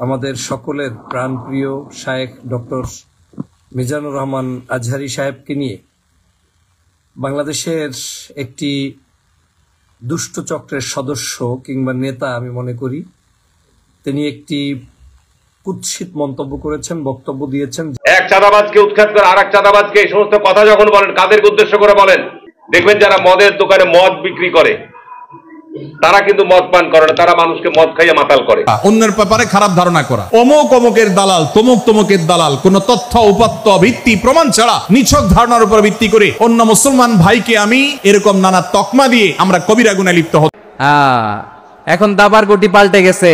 আমাদের সকলের প্রাণপ্রিয় শায়েখ ডক্টর মিজানুর রহমান আজহারী সাহেবকে নিয়ে বাংলাদেশের একটি দুষ্ট চক্রের সদস্য কিংবা নেতা আমি মনে করি তিনি একটি কুৎসিত মন্তব্য করেছেন, বক্তব্য দিয়েছেন। এক চাঁদাবাজকে উৎখাত করে আরেক চাঁদাবাজকে এই সমস্ত কথা যখন বলেন, কাদেরকে উদ্দেশ্য করে বলেন? দেখবেন যারা মদের দোকানে মদ বিক্রি করে তারা কিন্তু মদ পান করে না, তারা মানুষকে মদ খাইয়ে মাতাল করে। অন্যের ব্যাপারে খারাপ ধারণা করা, অমুক অমুকের দালাল, তমুক তমুকের দালাল, কোন তথ্য উপাত্ত ভিত্তি প্রমাণ ছাড়া নিছক ধারণার উপর ভিত্তি করে অন্য মুসলমান ভাইকে আমি এরকম নানা তকমা দিয়ে আমরা কবিরা গুনাহে লিপ্ত হই। এখন দাবার গুটি পাল্টে গেছে,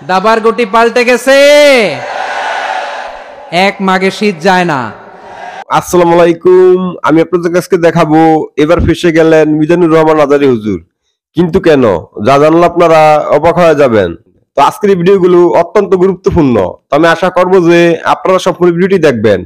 দাবার গুটি পাল্টে গেছে। এক মাঘে শীত যায় না। আসসালামু আলাইকুম, আমি আপনাদের কাছে দেখাবো এবার ফেসে গেলেন মিজানুর রহমান আজহারী হুজুর। কিন্তু কেন, যা জানলে আপনারা অবাক হয়ে যাবেন। তো আজকের এই ভিডিওগুলো অত্যন্ত গুরুত্বপূর্ণ, তো আমি আশা করবো যে আপনারা সম্পূর্ণ ভিডিওটি দেখবেন।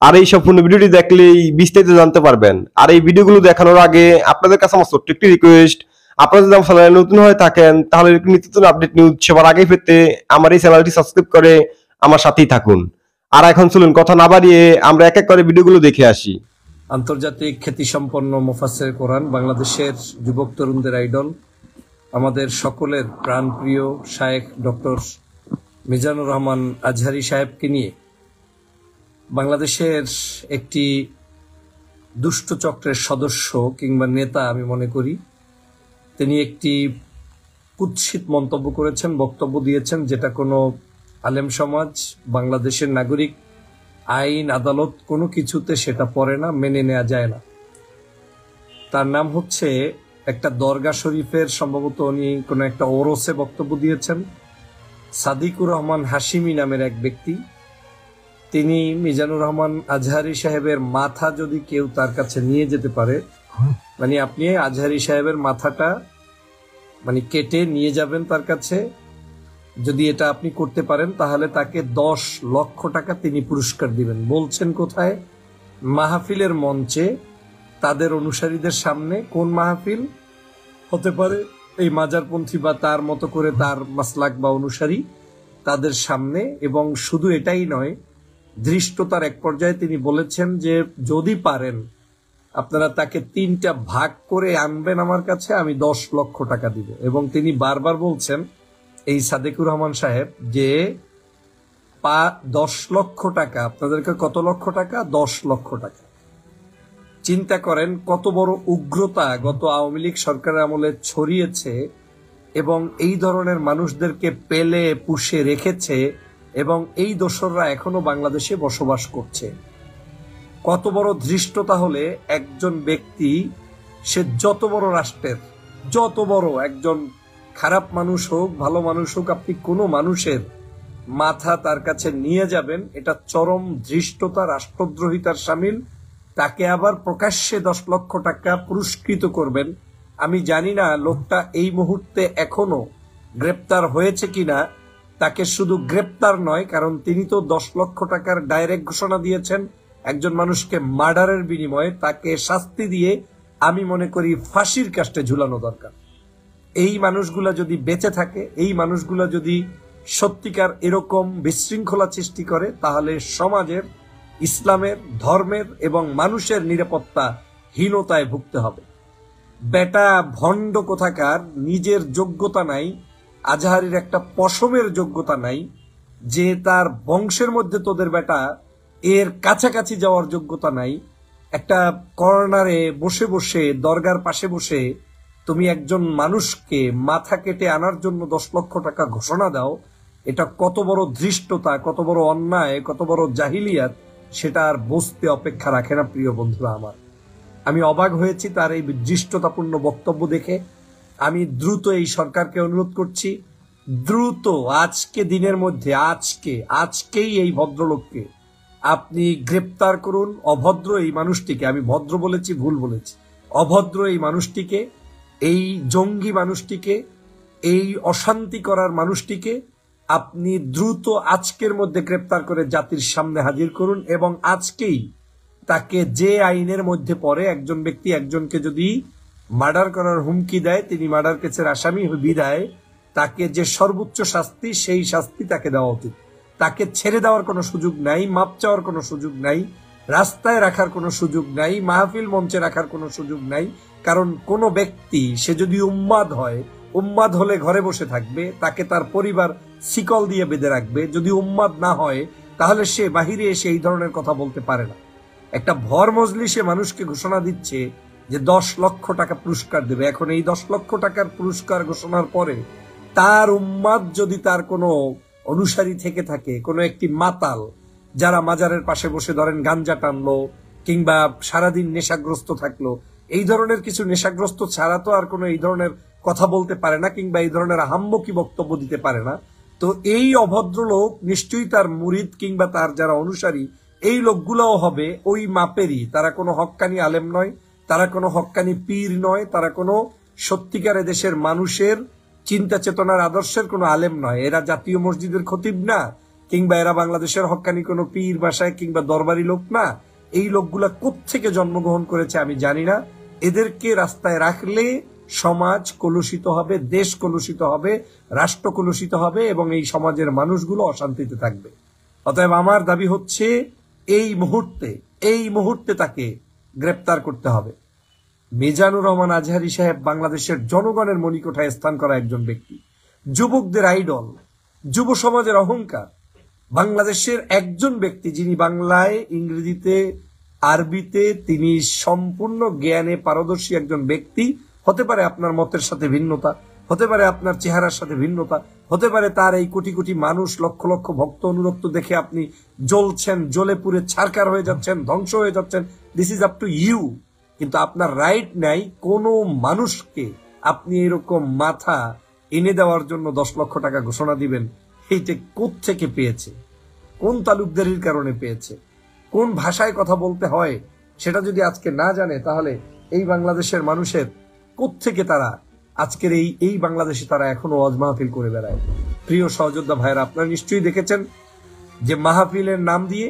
আর এই সম্পূর্ণ ভিডিওটি দেখলেই বিস্তারিত জানতে পারবেন। আর এই ভিডিওগুলো দেখানোর আগে আপনাদের কাছে আমার ছোট্ট একটি রিকোয়েস্ট, আপনারা যদি আমার চ্যানেলে নতুন হয়ে থাকেন তাহলে নিত্য নতুন আপডেট নিউজ সবার আগে পেতে আমার এই চ্যানেলটি সাবস্ক্রাইব করে আমার সাথেই থাকুন। আর এখন চলুন কথা না বাড়িয়ে আমরা এক এক করে ভিডিওগুলো দেখে আসি। আন্তর্জাতিক খ্যাতিসম্পন্ন মুফাসসির কোরআন, বাংলাদেশের যুবক তরুণদের আইডল, আমাদের সকলের প্রাণপ্রিয় শায়েখ ডক্টর মিজানুর রহমান আজহারী সাহেবকে নিয়ে বাংলাদেশের একটি দুষ্ট চক্রের সদস্য কিংবা নেতা আমি মনে করি তিনি একটি কুৎসিত মন্তব্য করেছেন, বক্তব্য দিয়েছেন, যেটা কোনো আলেম সমাজ, বাংলাদেশের নাগরিক, আইন আদালত কোনো কিছুতে সেটা পড়ে না, মেনে নেওয়া যায় না। তার নাম হচ্ছে একটা দরগা শরীফের, সম্ভবত উনি কোনো একটা ওরসে বক্তব্য দিয়েছেন। সাদিকুর রহমান হাশিমি নামের এক ব্যক্তি, তিনি মিজানুর রহমান আজহারী সাহেবের মাথা যদি কেউ তার কাছে নিয়ে যেতে পারে, মানে আপনি আজহারী সাহেবের মাথাটা মানে কেটে নিয়ে যাবেন তার কাছে, যদি এটা আপনি করতে পারেন তাহলে তাকে 10 লক্ষ টাকা তিনি পুরস্কার দিবেন। বলছেন কোথায়? মাহফিলের মঞ্চে, তাদের অনুসারীদের সামনে। কোন মাহফিল হতে পারে? এই মাজারপন্থী বা তার মতো করে তার মাসলাক বা অনুসারী তাদের সামনে। এবং শুধু এটাই নয়, ধৃষ্টতার এক পর্যায়ে তিনি বলেছেন যে যদি পারেন আপনারা তাকে 3টা ভাগ করে আনবেন আমার কাছে, আমি 10 লক্ষ টাকা দিব। এবং তিনি বারবার বলছেন এই সাদেকুর রহমান সাহেব যে 10 লক্ষ টাকা, আপনাদেরকে কত লক্ষ টাকা? 10 লক্ষ টাকা। চিন্তা করেন কত বড় উগ্রতা গত আওয়ামী লীগ সরকারের আমলে ছড়িয়েছে এবং এই ধরনের মানুষদেরকে পেলে পুষে রেখেছে এবং এই দোসররা এখনো বাংলাদেশে বসবাস করছে। কত বড় ধৃষ্টতা হলে একজন ব্যক্তি, সে যত বড় রাষ্ট্রের, যত বড় একজন খারাপ মানুষ হোক, ভালো মানুষ হোক, আপনি কোনো মানুষের মাথা তার কাছে নিয়ে যাবেন, এটা চরম ধৃষ্টতা, রাষ্ট্রদ্রোহিতার শামিল। তাকে আবার প্রকাশ্যে 10 লক্ষ টাকা পুরস্কৃত করবেন। আমি জানি না লোকটা এই মুহূর্তে এখনো গ্রেপ্তার হয়েছে কিনা। তাকে শুধু গ্রেপ্তার নয়, কারণ তিনি তো 10 লক্ষ টাকার ডাইরেক্ট ঘোষণা দিয়েছেন একজন মানুষকে মার্ডারের বিনিময়ে। তাকে শাস্তি দিয়ে আমি মনে করি ফাঁসির কাস্টে ঝুলানো দরকার। এই মানুষগুলা যদি বেঁচে থাকে, এই মানুষগুলা যদি সত্যিকার এরকম বিশৃঙ্খলা সৃষ্টি করে, তাহলে সমাজের, ইসলামের, ধর্মের এবং মানুষের নিরাপত্তা হীনতায় ভুগতে হবে। বেটা ভণ্ড কোথাকার, নিজের যোগ্যতা নাই, আজহারীর একটা পশমের যোগ্যতা নাই, যে তার বংশের মধ্যে তোদের বেটা এর কাছাকাছি যাওয়ার যোগ্যতা নাই। একটা কর্নারে বসে বসে, দরগার পাশে বসে তুমি একজন মানুষকে মাথা কেটে আনার জন্য 10 লক্ষ টাকা ঘোষণা দাও। এটা কত বড় ধৃষ্টতা, কত বড় অন্যায়, কত বড় জাহিলিয়াত, সেটা আর বুঝতে অপেক্ষা রাখে না। প্রিয় বন্ধুরা আমার, আমি অবাক হয়েছি তার এই ধৃষ্টতাপূর্ণ বক্তব্য দেখে। আমি দ্রুত এই সরকারকে অনুরোধ করছি, দ্রুত আজকে দিনের মধ্যে, আজকেই এই ভদ্রলোককে আপনি গ্রেপ্তার করুন। অভদ্র এই মানুষটিকে, আমি ভদ্র বলেছি, ভুল বলেছি, অভদ্র এই মানুষটিকে, এই জঙ্গি মানুষটিকে, এই অশান্তি করার মানুষটিকে আপনি দ্রুত আজকের মধ্যে গ্রেপ্তার করে জাতির সামনে হাজির করুন। এবং আজকেই তাকে যে আইনের মধ্যে পড়ে, একজন ব্যক্তি একজনকে যদি মার্ডার করার হুমকি দেয়, তিনি মার্ডার কেসের আসামি বিদায় তাকে যে সর্বোচ্চ শাস্তি, সেই শাস্তি তাকে দেওয়া উচিত। তাকে ছেড়ে দেওয়ার কোনো সুযোগ নাই, মাপ চাওয়ার কোনো সুযোগ নাই, রাস্তায় রাখার কোনো সুযোগ নাই, মাহফিল মঞ্চে রাখার কোনো সুযোগ নাই। কারণ কোন ব্যক্তি সে যদি উম্মাদ হয়, উম্মাদ হলে ঘরে বসে থাকবে, তাকে তার পরিবার শিকল দিয়ে বেঁধে রাখবে। যদি উম্মাদ না হয় তাহলে সে বাহিরে এসে এই ধরনের কথা বলতে পারে না। একটা ভর মজলিসে মানুষকে ঘোষণা দিচ্ছে যে 10 লক্ষ টাকা পুরস্কার দেবে। এখন এই 10 লক্ষ টাকার পুরস্কার ঘোষণার পরে তার উম্মাদ যদি তার কোনো অনুসারী থেকে থাকে, কোনো একটি মাতাল যারা মাজারের পাশে বসে ধরেন গাঞ্জা টানলো কিংবা সারাদিন নেশাগ্রস্ত থাকলো, এই ধরনের কিছু নেশাগ্রস্ত ছাড়া তো আর কোনো এই ধরনের কথা বলতে পারে না কিংবা এই ধরনের আহাম্মকি বক্তব্য দিতে পারে না। তো এই অভদ্র লোক নিশ্চয়ই তার মুরিদ কিংবা তার যারা অনুসারী, এই লোকগুলোও হবে ওই মাপেরই। তারা কোনো হক্কানি আলেম নয়, তারা কোনো হক্কানি পীর নয়, তারা কোনো সত্যিকারে দেশের মানুষের চিন্তা চেতনার আদর্শের কোনো আলেম নয়। এরা জাতীয় মসজিদের খতিব না, কিংবা এরা বাংলাদেশের হক্কানি কোনো পীর বাসায় কিংবা দরবারি লোক না। এই লোকগুলা কোত্থেকে জন্মগ্রহণ করেছে আমি জানি না। এদেরকে রাস্তায় রাখলে সমাজ কলুষিত হবে, দেশ কলুষিত হবে, রাষ্ট্র কলুষিত হবে এবং এই সমাজের মানুষগুলো অশান্তিতে থাকবে। অতএব আমার দাবি হচ্ছে এই মুহূর্তে তাকে গ্রেপ্তার করতে হবে। মিজানুর রহমান আজহারী সাহেব বাংলাদেশের জনগণের মণিকোঠায় স্থান করা একজন ব্যক্তি, যুবকদের আইডল, যুব সমাজের অহংকার, বাংলাদেশের একজন ব্যক্তি যিনি বাংলায়, ইংরেজিতে, আরবিতে তিনি সম্পূর্ণ জ্ঞানে পারদর্শী একজন ব্যক্তি। হতে পারে আপনার মতের সাথে ভিন্নতা, হতে পারে আপনার চেহারার সাথে ভিন্নতা, হতে পারে তার এই কোটি কোটি মানুষ, লক্ষ লক্ষ ভক্ত অনুরক্ত দেখে আপনি জ্বলছেন, জ্বলে পুড়ে ছারকার হয়ে যাচ্ছেন, ধ্বংস হয়ে যাচ্ছেন। This is up to you. কিন্তু আপনার রাইট নাই কোনো মানুষকে আপনি এরকম মাথা এনে দেওয়ার জন্য 10 লক্ষ টাকা ঘোষণা দিবেন। এইটা কোত্থেকে পেয়েছে, কোন তালুকদারির কারণে পেয়েছে, কোন ভাষায় কথা বলতে হয় সেটা যদি আজকে না জানে, তাহলে এই বাংলাদেশের মানুষের কোত্থেকে তারা আজকের এই বাংলাদেশে তারা এখনো ওয়াজ মাহফিল করে বেড়ায়। প্রিয় সহযোদ্ধা ভাইরা, আপনারা নিশ্চয়ই দেখেছেন যে মাহফিলের নাম দিয়ে,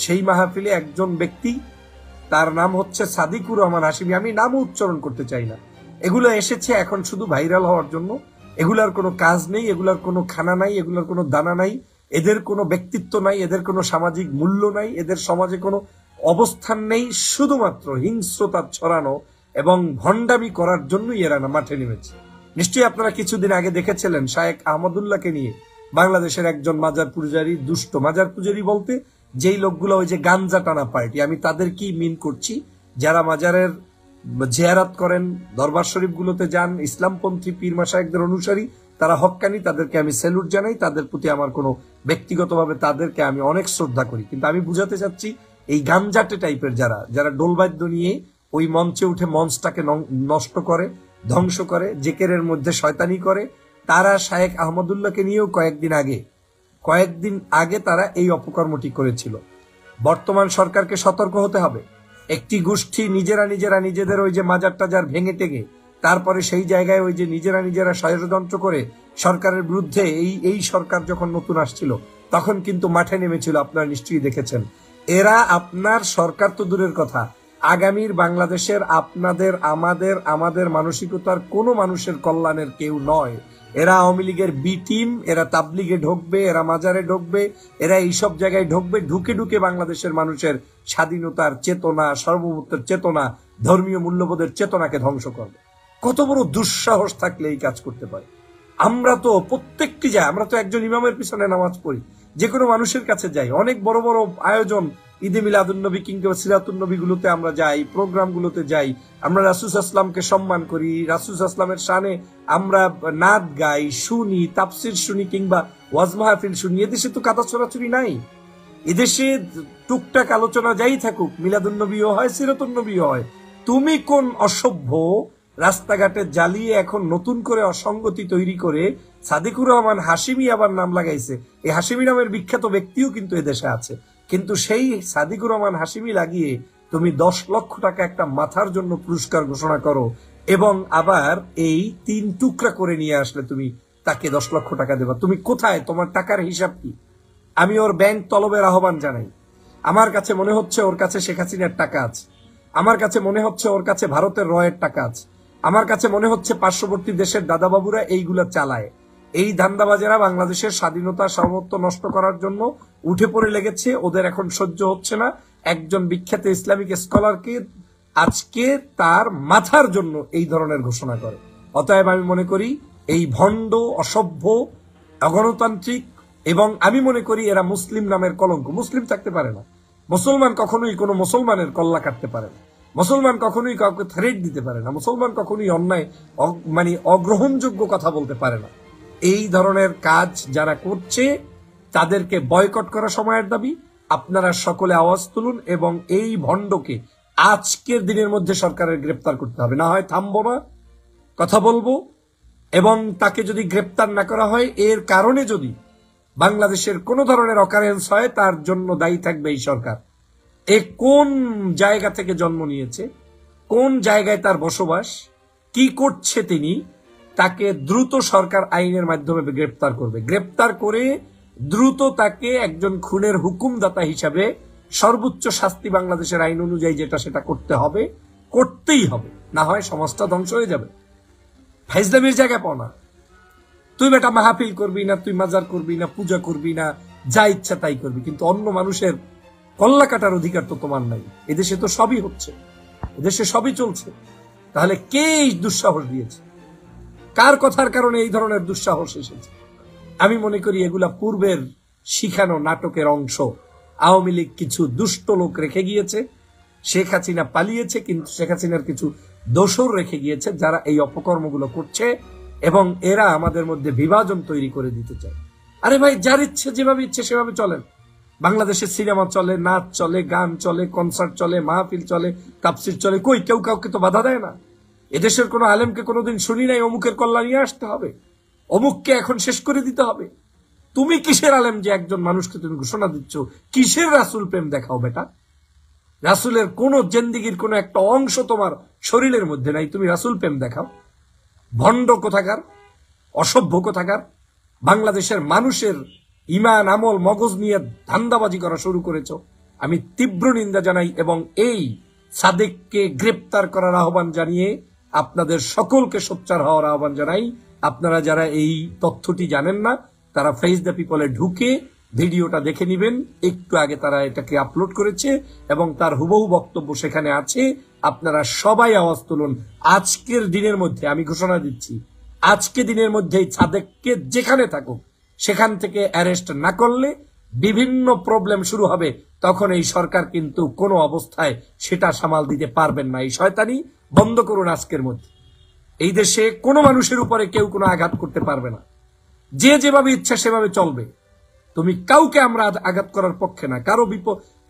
সেই মাহফিলে একজন ব্যক্তি, তার নাম হচ্ছে সাদিকুর রহমান হাশিমি। আমি নামও উচ্চারণ করতে চাই না। এগুলো এসেছে এখন শুধু ভাইরাল হওয়ার জন্য। এগুলার কোনো কাজ নেই, এগুলার কোনো খানা নাই, এগুলার কোনো দানা নাই, এদের কোনো ব্যক্তিত্ব নাই, এদের কোনো সামাজিক মূল্য নাই, এদের সমাজে কোনো অবস্থান নেই। শুধুমাত্র হিংস্রতা ছড়ানো এবং ভণ্ডামি করার জন্যই এরা মাঠে নেমেছে। নিশ্চয়ই আপনারা কিছুদিন আগে দেখেছিলেন শায়েখ আহমদুল্লাহকে নিয়ে বাংলাদেশের একজন মাজার পূজারী, দুষ্ট মাজার পূজারী বলতে যেই লোকগুলো ওই যে গাঞ্জা টানা পার্টি, আমি তাদেরকেই মিন করছি, যারা মাজারের জিয়ারাত করেন, দরবার শরীফ গুলোতে যান, ইসলামপন্থী পীর মাশায়েখদের অনুসারী, তারা হক্কানি, তাদেরকে আমি স্যালুট জানাই। তাদের প্রতি আমার কোনো ব্যক্তিগতভাবে তাদেরকে আমি অনেক শ্রদ্ধা করি। কিন্তু আমি বুঝাতে চাচ্ছি এই গাঞ্জাটে টাইপের যারা ডোলবাদ্য নিয়ে ওই মঞ্চে উঠে মঞ্চটাকে নষ্ট করে, ধ্বংস করে, জেকেরের মধ্যে শয়তানি করে, তারা শায়েখ আহমদুল্লাহকে নিয়েও কয়েকদিন আগে তারা এই অপকর্মটি করেছিল। বর্তমান সরকারকে সতর্ক হতে হবে। একটি গোষ্ঠী নিজেরা নিজেদের ওই যে মাজার টাজার ভেঙে টেঙে তারপরে সেই জায়গায় ওই যে নিজেরা ষড়যন্ত্র করে সরকারের বিরুদ্ধে, এই সরকার যখন নতুন আসছিল তখন কিন্তু মাঠে নেমেছিল, আপনারা নিশ্চয়ই দেখেছেন। এরা আপনার সরকার তো দূরের কথা, আগামীর বাংলাদেশের আপনাদের আমাদের মানসিকতার কোনো মানুষের কল্যাণের কেউ নয়। এরা আওয়ামী লীগের বি টিম, এরা তাবলিগে ঢুকবে, এরা মাজারে ঢুকবে, এরা এইসব জায়গায় ঢুকবে, ঢুকে বাংলাদেশের মানুষের স্বাধীনতার চেতনা, সার্বভৌমত্বের চেতনা, ধর্মীয় মূল্যবোধের চেতনাকে ধ্বংস করবে। কত বড় দুঃসাহস থাকলে এই কাজ করতে পারে। আমরা তো প্রত্যেকটি যাই, আমরা তো একজন ইমামের পিছনে নামাজ পড়ি, যে কোনো মানুষের কাছে যাই, অনেক বড় বড় আয়োজন, ঈদে মিলাদুন্নবী কিংবা সিরাতুন্নবী গুলোতে আমরা যাই, প্রোগ্রাম গুলোতে যাই, আমরা রাসূল সাল্লাল্লাহু সম্মান করি, রাসূল সাল্লাল্লাহু শানে আমরা নাত গাই, শুনি, তাফসির শুনি কিংবা ওয়াজ মাহফিল শুনি। এদেশে তো কাদা ছোড়াছুরি নাই। এদেশে টুকটাক আলোচনা যাই থাকুক, মিলাদুন্নবীও হয়, সিরাতুন্নবীও হয়। তুমি কোন অসভ্য রাস্তাঘাটে জ্বালিয়ে এখন নতুন করে অসঙ্গতি তৈরি করে সাদিকুর রহমান হাশিমি আবার নাম লাগাইছে। এই হাশিমি নামের বিখ্যাত ব্যক্তিও কিন্তু এদেশে আছে, কিন্তু সেই সাদিকুর রহমান হাশিমি লাগিয়ে তুমি 10 লক্ষ টাকা একটা মাথার জন্য পুরস্কার ঘোষণা করো এবং আবার এই 3 টুকরা করে নিয়ে আসলে তুমি তাকে 10 লক্ষ টাকা দেবা। তুমি কোথায়? তোমার টাকার হিসাব কি? আমি ওর ব্যাংক তলবের আহ্বান জানাই। আমার কাছে মনে হচ্ছে ওর কাছে শেখ হাসিনার টাকা আছে, আমার কাছে মনে হচ্ছে ওর কাছে ভারতের রয়ের টাকা আছে, আমার কাছে মনে হচ্ছে পার্শ্ববর্তী দেশের দাদাবাবুরা এইগুলা চালায়। এই ধান্দাবাজেরা বাংলাদেশের স্বাধীনতা সার্বভৌমত্ব নষ্ট করার জন্য উঠে পড়ে লেগেছে। ওদের এখন সহ্য হচ্ছে না একজন বিখ্যাত ইসলামিক স্কলারকে আজকে তার মাথার জন্য এই ধরনের ঘোষণা করে। অতএব আমি মনে করি এই ভণ্ড, অসভ্য, অগণতান্ত্রিক, এবং আমি মনে করি এরা মুসলিম নামের কলঙ্ক। মুসলিম থাকতে পারে না, মুসলমান কখনোই কোনো মুসলমানের কল্লা কাটতে পারে না, মুসলমান কখনোই কাউকে থ্রেট দিতে পারে না, মুসলমান কখনোই অন্যায় মানে অগ্রহণযোগ্য কথা বলতে পারে না। এই ধরনের কাজ যারা করছে তাদেরকে বয়কট করা সময়ের দাবি। আপনারা সকলে আওয়াজ তুলুন এবং এই ভণ্ডকে আজকের দিনের মধ্যে সরকারের গ্রেপ্তার করতে হবে। না হয় থামবো না, কথা বলবো, এবং তাকে যদি গ্রেপ্তার না করা হয়, এর কারণে যদি বাংলাদেশের কোনো ধরনের অকারেন্স হয়, তার জন্য দায়ী থাকবে এই সরকার। এ কোন জায়গা থেকে জন্ম নিয়েছে, কোন জায়গায় তার বসবাস, কি করছে তিনি, তাকে দ্রুত সরকার আইনের মাধ্যমে গ্রেপ্তার করবে। গ্রেপ্তার করে দ্রুত তাকে একজন খুনের হুকুমদাতা হিসাবে সর্বোচ্চ শাস্তি বাংলাদেশের আইন অনুযায়ী যেটা সেটা করতে হবে, করতেই হবে, না হয় সমাজটা ধ্বংস হয়ে যাবে। ফাইজলামির জায়গায় পাও না। তুই বেটা মাহফিল করবি না, তুই মাজার করবি না, পূজা করবি না, যা ইচ্ছা তাই করবি, কিন্তু অন্য মানুষের কল্লা কাটার অধিকার তো তোমার নাই। এদেশে তো সবই হচ্ছে, এদেশে সবই চলছে। তাহলে কে এই দুঃসাহস দিয়েছে? কার কথার কারণে এই ধরনের দুঃসাহস এসেছে? আমি মনে করি এগুলা পূর্বের শিখানো নাটকের অংশ। আওয়ামী লীগ কিছু দুষ্ট লোক রেখে গিয়েছে, শেখ হাসিনা পালিয়েছে, কিন্তু শেখ হাসিনার কিছু দোসর রেখে গিয়েছে যারা এই অপকর্মগুলো করছে, এবং এরা আমাদের মধ্যে বিভাজন তৈরি করে দিতে চায়। আরে ভাই, যার ইচ্ছে যেভাবে ইচ্ছে সেভাবে চলেন। বাংলাদেশের সিনেমা চলে, নাচ চলে, গান চলে, কনসার্ট চলে, মাহফিল চলে, তাফসির চলে, কই কেউ কাউকে তো বাধা দেয় না। এদেশের কোনো আলেমকে কোনোদিন শুনি নাই অমুকের কল্লা নিয়ে আসতে হবে, অমুককে এখন শেষ করে দিতে হবে। তুমি কিসের আলেম যে একজন মানুষকে তুমি ঘোষণা দিচ্ছ? কিসের রাসূল প্রেম দেখাও বেটা? রাসূলের কোন জিন্দেগির কোন একটা অংশ তোমার শরীরের মধ্যে নাই, তুমি রাসূল প্রেম দেখাও? ভণ্ড কোথাকার, অসভ্য কোথাকার। বাংলাদেশের মানুষের ইমান, আমল, মগজ নিয়ে ধান্দাবাজি করা শুরু করেছ। আমি তীব্র নিন্দা জানাই এবং এই সাদেককে গ্রেপ্তার করার আহ্বান জানিয়ে আপনাদের সকলকে সোচ্চার হওয়ার আহ্বান জানাই। আপনারা যারা এই তথ্যটি জানেন না, তারা ফেস দ্য পিপলে ঢুকে ভিডিওটা দেখে নেবেন। একটু আগে তারা এটাকে আপলোড করেছে এবং তার হুবহু বক্তব্য সেখানে আছে। আপনারা সবাই আওয়াজ তুলুন। আজকের দিনের মধ্যে আমি ঘোষণা দিচ্ছি, আজকে দিনের মধ্যে সাদেককে যেখানে থাকুক সেখান থেকে অ্যারেস্ট না করলে বিভিন্ন প্রবলেম শুরু হবে। তখন এই সরকার কিন্তু কোনো অবস্থায় সেটা সামাল দিতে পারবেন না। এই শয়তানি বন্ধ করুন আজকের মধ্যে। এই দেশে কোনো মানুষের উপরে কেউ কোনো আঘাত করতে পারবে না, যে যেভাবে ইচ্ছা সেভাবে চলবে। তুমি কাউকে আমরা আঘাত করার পক্ষে না,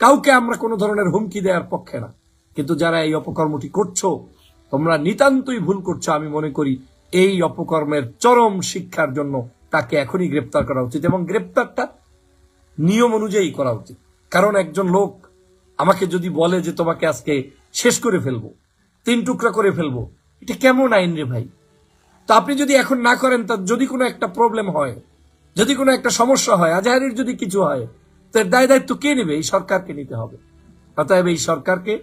কাউকে আমরা কোনো ধরনের হুমকি দেওয়ার পক্ষে না। কিন্তু যারা এই অপকর্মটি করছো, তোমরা নিতান্তই ভুল করছো। আমি মনে করি এই অপকর্মের চরম শিক্ষার জন্য তাকে এখনই গ্রেপ্তার করা উচিত, এবং গ্রেপ্তারটা নিয়ম অনুযায়ী করা উচিত। কারণ একজন লোক আমাকে যদি বলে যে তোমাকে আজকে শেষ করে ফেলবো, 3 টুকরা করে ফেলবো, এটা কেমন আইন রে ভাই? তো আপনি যদি এখন না করেন, তার যদি কোনো একটা প্রবলেম হয়, যদি কোনো একটা সমস্যা হয়, আজহারির যদি কিছু হয়, তার দায়িত্ব কে নেবে? এই সরকারকে নিতে হবে। অতএব এই সরকারকে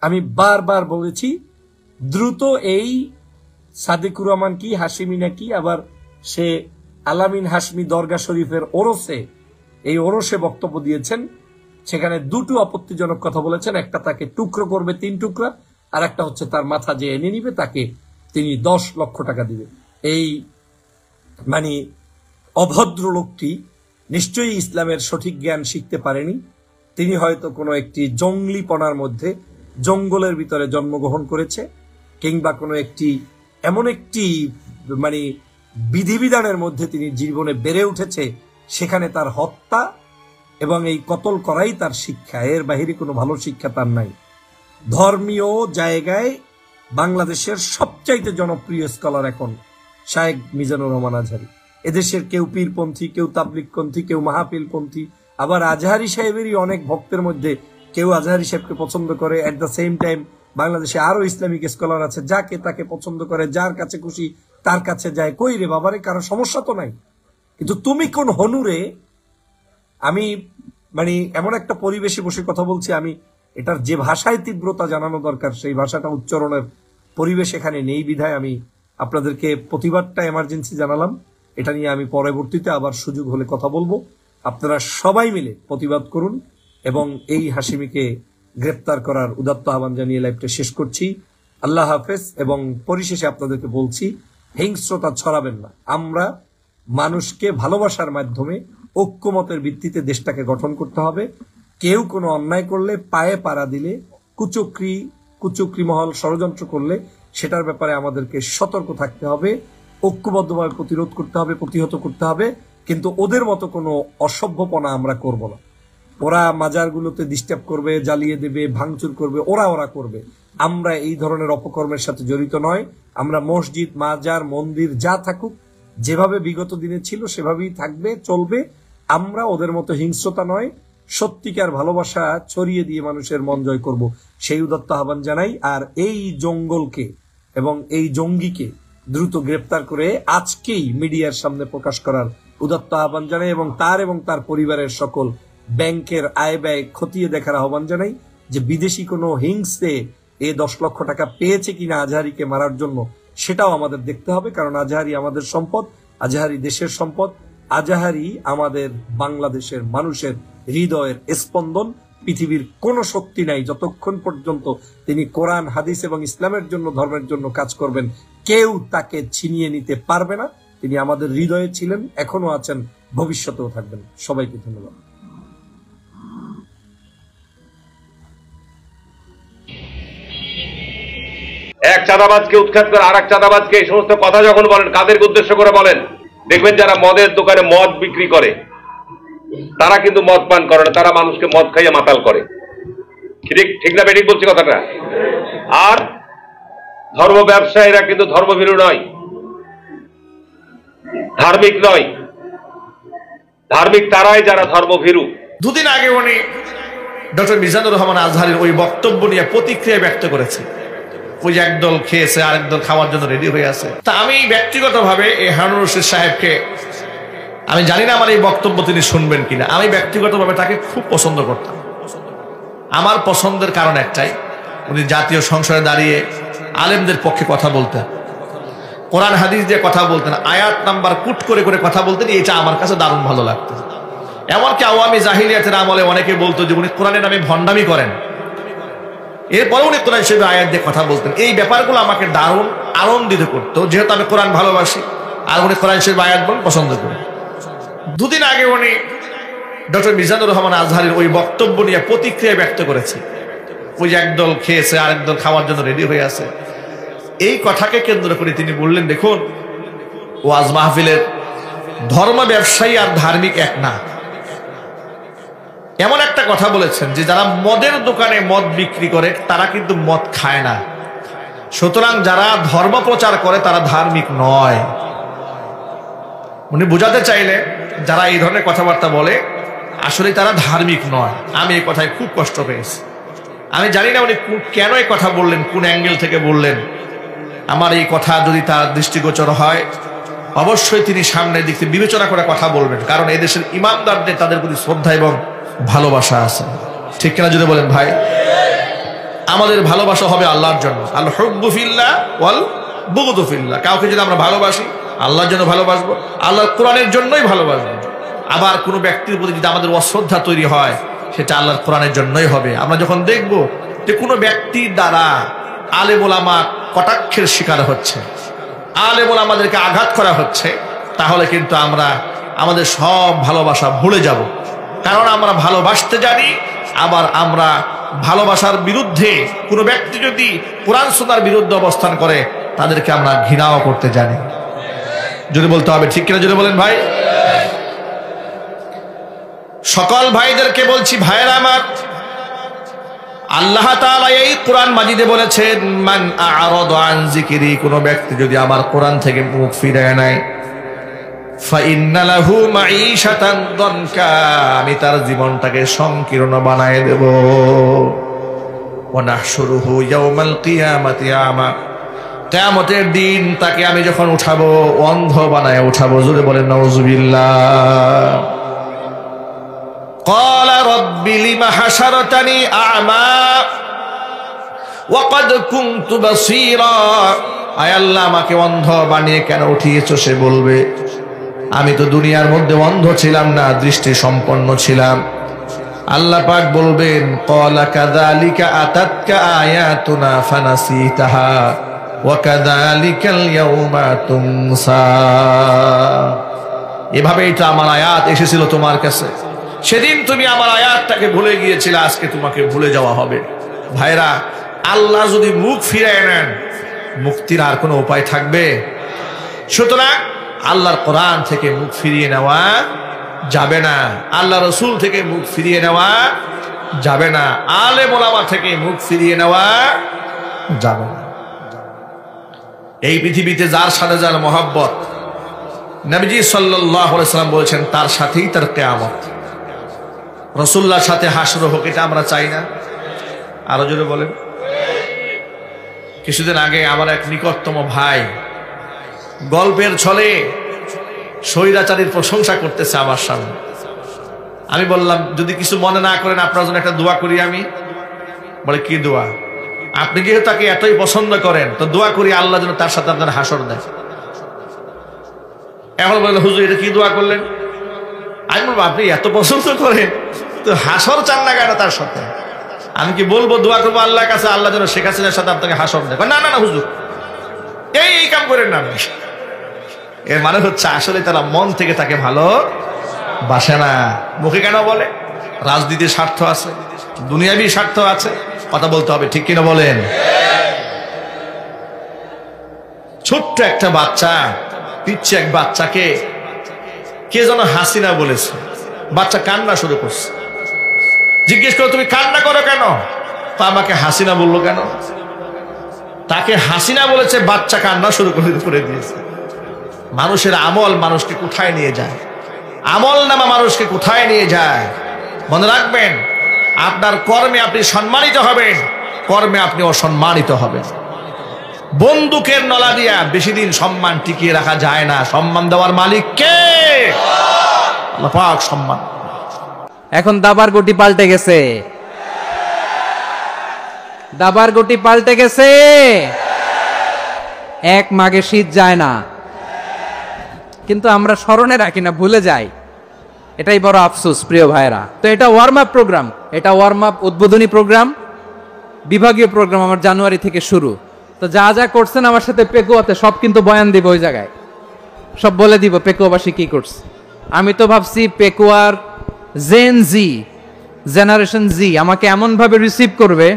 আমি বারবার বলেছি, দ্রুত এই সাদেকুর রহমান কি হাশিমি নাকি, আবার সে আলামিন হাশমি দরগা শরীফের ওরসে, এই ওরসে বক্তব্য দিয়েছেন। সেখানে দুটো আপত্তিজনক কথা বলেছেন। একটা, তাকে টুকরো করবে 3 টুকরা, আর একটা হচ্ছে তার মাথা যে এনে নিবে তাকে তিনি 10 লক্ষ টাকা দিবে। এই মানে অভদ্র লোকটি নিশ্চয়ই ইসলামের সঠিক জ্ঞান শিখতে পারেনি। তিনি হয়তো কোনো একটি জঙ্গলিপনার মধ্যে, জঙ্গলের ভিতরে জন্মগ্রহণ করেছে, কিংবা কোনো একটি এমন একটি মানে বিধিবিধানের মধ্যে তিনি জীবনে বেড়ে উঠেছে, সেখানে তার হত্যা এবং এই কতল করাই তার শিক্ষা। এর বাহিরে কোনো ভালো শিক্ষা তার নাই। ধর্মীয় জায়গায় বাংলাদেশের সবচাইতে জনপ্রিয় স্কলার এখন শায়েখ মিজানুর রহমান আজহারী। এদেশের কেউ পীরপন্থী, কেউ তাবলিগপন্থী, কেউ মাহফিলপন্থী, আবার আজহারী সাহেবেরই অনেক ভক্তের মধ্যে কেউ আজহারী সাহেবকে পছন্দ করে। এট দ্য সেম টাইম বাংলাদেশে আরো ইসলামিক স্কলার আছে, যাকে তাকে পছন্দ করে, যার কাছে খুশি তার কাছে যায়। কই রে বাবারে, কারো সমস্যা তো নাই। কিন্তু তুমি কোন হনুরে? আমি মানে এমন একটা পরিবেশে বসে কথা বলছি, আমি এটার যে ভাষায় তীব্রতা জানানো দরকার সেই ভাষাটা উচ্চারণের পরিবেশ এখানে নেই বিধায় আমি আপনাদেরকে প্রতিবাদটা এমার্জেন্সি জানালাম। এটা নিয়ে আমি পরবর্তীতে আবার সুযোগ হলে কথা বলবো। আপনারা সবাই মিলে প্রতিবাদ করুন এবং এই হাশিমিকে গ্রেপ্তার করার উদাত্ত আহ্বান জানিয়ে লাইভটা শেষ করছি। আল্লাহ হাফেজ। এবং পরিশেষে আপনাদেরকে বলছি, হিংস্রতা ছড়াবেন না। আমরা মানুষকে ভালোবাসার মাধ্যমে ঐক্যমতের ভিত্তিতে দেশটাকে গঠন করতে হবে। কেউ কোনো অন্যায় করলে, পায়ে পাড়া দিলে, কুচক্রি মহল ষড়যন্ত্র করলে সেটার ব্যাপারে আমাদেরকে সতর্ক থাকতে হবে, ঐক্যবদ্ধভাবে প্রতিরোধ করতে হবে, প্রতিহত করতে হবে। কিন্তু ওদের মতো কোনো অসভ্যপনা আমরা করব না। ওরা মাজারগুলোতে ডিস্টার্ব করবে, জ্বালিয়ে দেবে, ভাঙচুর করবে, ওরা করবে। আমরা এই ধরনের অপকর্মের সাথে জড়িত নয়। আমরা মসজিদ, মাজার, মন্দির যা থাকুক, যেভাবে বিগত দিনে ছিল সেভাবেই থাকবে, চলবে। আমরা ওদের মতো হিংস্রতা নয়, সত্যিকার ভালোবাসা ছড়িয়ে দিয়ে মানুষের মন জয় করব, সেই উদাত্ত আহ্বান জানাই। আর এই জঙ্গলকে এবং এই জঙ্গিকে দ্রুত গ্রেপ্তার করে আজকেই মিডিয়ার সামনে প্রকাশ করার উদাত্ত আহ্বান জানাই এবং তার পরিবারের সকল ব্যাংকের আয় ব্যয় খতিয়ে দেখার আহ্বান জানাই যে বিদেশি কোনো হিংসে 10 লক্ষ টাকা পেয়েছে কিনা আজহারিকে মারার জন্য, সেটাও আমাদের দেখতে হবে। কারণ আজহারি আমাদের সম্পদ, আজহারি দেশের সম্পদ, আজহারি আমাদের বাংলাদেশের মানুষের হৃদয়ের স্পন্দন। পৃথিবীর কোনো শক্তি নাই যতক্ষণ পর্যন্ত তিনি কোরআন, হাদিস এবং ইসলামের জন্য, ধর্মের জন্য কাজ করবেন, কেউ তাকে ছিনিয়ে নিতে পারবে না। তিনি আমাদের হৃদয়ে ছিলেন, এখনো আছেন, ভবিষ্যতেও থাকবেন। সবাইকে ধন্যবাদ। এক চাঁদাবাজকে উৎখাত করে আর এক চাঁদাবাজকে এই সমস্ত কথা যখন বলেন, কাদেরকে উদ্দেশ্য করে বলেন? দেখবেন যারা মদের দোকানে মদ বিক্রি করে তারা কিন্তু মদ পান করে না, তারা মানুষকে মদ খাইয়ে মাতাল করে। ঠিক না বেঠিক বলছি কথাটা? আর ধর্ম ব্যবসায়ীরা কিন্তু ধর্মভীরু নয়, ধার্মিক নয়। ধার্মিক তারাই যারা ধর্মভীরু। দুদিন আগে উনি ডক্টর মিজানুর রহমান আজহারির ওই বক্তব্য নিয়ে প্রতিক্রিয়া ব্যক্ত করেছে। ওই যে একদল খেয়েছে, আরেক দল খাওয়ার জন্য রেডি হয়ে আছে। তা আমি ব্যক্তিগতভাবে এই হারুনুর রশিদ সাহেবকে, আমি জানি না আমার এই বক্তব্য তিনি শুনবেন কিনা, আমি ব্যক্তিগতভাবে তাকে খুব পছন্দ করতাম। আমার পছন্দের কারণ একটাই, উনি জাতীয় সংসদে দাঁড়িয়ে আলেমদের পক্ষে কথা বলতেন, কোরআন হাদিস দিয়ে কথা বলতেন, আয়াত নাম্বার কুট করে করে কথা বলতেন। এটা আমার কাছে দারুণ ভালো লাগতো। এমনকি আওয়ামী জাহিলিয়াতের আমলে অনেকে বলতো যে উনি কোরআনের নামে ভণ্ডামি করেন, এরপরে উনি কোরআন শরীফে আয়াত দিয়ে কথা বলতেন। এই ব্যাপারগুলো আমাকে দারুণ আনন্দিত করতো, যেহেতু আমি কোরআন ভালোবাসি আর উনি কোরআন শরীফ আয়াত বলেন পছন্দ করেন। দুদিন আগে উনি ডক্টর মিজানুর রহমান আজহারির ওই বক্তব্য নিয়ে প্রতিক্রিয়া ব্যক্ত করেছে। ওই যে একদল খেয়েছে, আরেক দল খাওয়ার জন্য রেডি হয়ে আছে। এই কথাকে কেন্দ্র করে তিনি বললেন, দেখুন ওয়াজ মাহফিলের ধর্ম ব্যবসায়ী আর ধার্মিক এক না। এমন একটা কথা বলেছেন যে যারা মদের দোকানে মদ বিক্রি করে তারা কিন্তু মদ খায় না, সুতরাং যারা ধর্ম প্রচার করে তারা ধার্মিক নয়। উনি বোঝাতে চাইলে যারা এই ধরনের কথাবার্তা বলে আসলে তারা ধার্মিক নয়। আমি এই কথায় খুব কষ্ট পেয়েছি। আমি জানি না উনি কেন এই কথা বললেন, কোন অ্যাঙ্গেল থেকে বললেন। আমার এই কথা যদি তার দৃষ্টিগোচর হয়, অবশ্যই তিনি সামনের দিক থেকে বিবেচনা করে কথা বলবেন, কারণ এই দেশের ইমামদারদের তাদের প্রতি শ্রদ্ধা এবং ভালোবাসা আছে। ঠিক কিনা যদি বলেন ভাই? আমাদের ভালোবাসা হবে আল্লাহর জন্য। আল হুব্বু ফিল্লাহ ওয়াল বুগদু ফিল্লাহ। কাউকে যদি আমরা ভালোবাসি আল্লাহর জন্য ভালোবাসবো, আল্লাহর কোরআনের জন্যই ভালোবাসবো। আবার কোনো ব্যক্তির প্রতি যদি আমাদের অশ্রদ্ধা তৈরি হয়, সেটা আল্লাহর কোরআনের জন্যই হবে। আমরা যখন দেখব যে কোনো ব্যক্তির দ্বারা আলেম ওলামা কটাক্ষের শিকার হচ্ছে, আলেম ওলামাদেরকে আঘাত করা হচ্ছে, তাহলে কিন্তু আমরা আমাদের সব ভালোবাসা ভুলে যাব। কারণ আমরা ভালোবাসতে জানি, আবার আমরা ভালোবাসার বিরুদ্ধে কোনো ব্যক্তি যদি কোরআন সুন্নাহর বিরুদ্ধে অবস্থান করে তাদেরকে আমরা ঘৃণাও করতে জানি। যদি বলতে হবে, ঠিক কিনা যদি বলেন ভাই? সকল ভাইদেরকে বলছি, ভাইয়েরা আমার, আল্লাহ তাআলা এই কোরআন মাজিদে বলেছেন, মান আ'রাদা আন যিকরি, কোন ব্যক্তি যদি আমার কোরআন থেকে মুখ ফিরায় নেয়, ফাইন্না লাহু মাঈশাতান দানকা, আমি তার জীবনটাকে সংকীর্ণ বানায় দেব। ওয়া নাহশুরুহু ইয়াওমাল কিয়ামাতি আমা, কিয়ামতের দিন তাকে আমি যখন উঠাবো অন্ধ বানায় উঠাবো। জোরে বলেন নাউযুবিল্লাহ। قال رب لم حشرتني أعمى وقد كنت بصيرا, আয় আল্লাহ আমাকে অন্ধ বানিয়ে কেন উঠিয়েছো? সে বলবে আমি তো দুনিয়ার মধ্যে অন্ধ ছিলাম না, দৃষ্টি সম্পন্ন ছিলাম। আল্লাহ পাক বলবেন ক্বালা কাযালিকা আতাতকা আয়াতুনা ফানাসিতাহা ওয়া কাযালিকাল ইয়াউমা তুনসা। এভাবেই তো আমার আয়াত এসেছিল তোমার কাছে, সেদিন তুমি আমার আয়াতটাকে ভুলে গিয়েছিলে, আজকে তোমাকে ভুলে যাওয়া হবে। ভাইরা, আল্লাহ যদি মুখ ফিরিয়ে নেন, মুক্তির আর কোনো উপায় থাকবে? সুতরাং আল্লাহর কোরআন থেকে মুখ ফিরিয়ে নেওয়া যাবে না, আল্লাহ রসুল থেকে মুখ ফিরিয়ে নেওয়া যাবে না, আলেম ওলামা থেকে মুখ ফিরিয়ে নেওয়া যাবে না। এই পৃথিবীতে যার সাথে যার মহব্বত, নবীজি সাল্লাল্লাহু আলাইহি সাল্লাম বলেছেন তার সাথেই তার কিয়ামত। রাসূলুল্লাহর সাথে হাসর হোক, এটা আমরা চাই না? আরো জোরে বলেন। কিছুদিন আগে আমার এক নিকটতম ভাই গল্পের ছলে স্বৈরাচারীর প্রশংসা করতেছে আমার সামনে। আমি বললাম যদি কিছু মনে না করেন আপনার জন্য একটা দোয়া করি আমি। বলে কি দোয়া? আপনি যেহেতু তাকে এতই পছন্দ করেন তো দোয়া করি আল্লাহ যেন তার সাথে আপনার হাসর দেয়। এখন বললেন হুজুর এটা কি দোয়া করলেন? আমি বলবো আপনি এত পছন্দ করেন তো হাসর চান না কেন তার সাথে? আমি কি বলবো দোয়া করবো আল্লাহর কাছে আল্লাহ যেন শেখ হাসিনার সাথে আপনাকে হাসর দেয়? না না না হুজুর, এই কাম করেন না। এর মানে হচ্ছে আসলে তারা মন থেকে তাকে ভালো বাসে না। মুখে কেন বলে? রাজনীতির স্বার্থ আছে, দুনিয়াবি স্বার্থ আছে, কথা বলতে হবে, ঠিক কিনা বলেন? ছোট্ট একটা বাচ্চা, পিচ্ছে এক বাচ্চাকে কে যেন হাসিনা বলেছে, বাচ্চা কান্না শুরু করছে। জিজ্ঞেস করো তুমি কান্না করো কেন? তা আমাকে হাসিনা বললো কেন? তাকে হাসিনা বলেছে, বাচ্চা কান্না শুরু করে দিয়েছে। মানুষের আমল মানুষকে কোথায় নিয়ে যায়, আমল নামা মানুষকে কোথায় নিয়ে যায়। মনে রাখবেন, আপনার কর্মে আপনি সম্মানিত হবেন, কর্মে আপনি অসম্মানিত হবেন। বন্দুকের নলা দিয়া বেশি দিন সম্মান টিকিয়ে রাখা যায় না। সম্মান দেওয়ার মালিক কে? আল্লাহ পাক সম্মান। এখন দাবার গুটি পাল্টে গেছে, দাবার গুটি পাল্টে গেছে। এক মাঘে শীত যায় না, কিন্তু আমরা স্মরণে রাখি না, ভুলে যাই। এটাই বড় আফসোস প্রিয় ভাইরা। তো এটা ওয়ার্ম আপ প্রোগ্রাম, এটা ওয়ার্ম আপ উদ্বোধনী প্রোগ্রাম, বিভাগীয় প্রোগ্রাম আমার জানুয়ারি থেকে শুরু। তো যা যা করছেন আমার সাথে পেকুয়াতে সব কিন্তু বয়ান দিব, ওই জায়গায় সব বলে দিব পেকুয়াবাসী কি করছে। আমি তো ভাবছি পেকুয়ার জেনারেশন জি আমাকে এমন ভাবে রিসিভ করবে,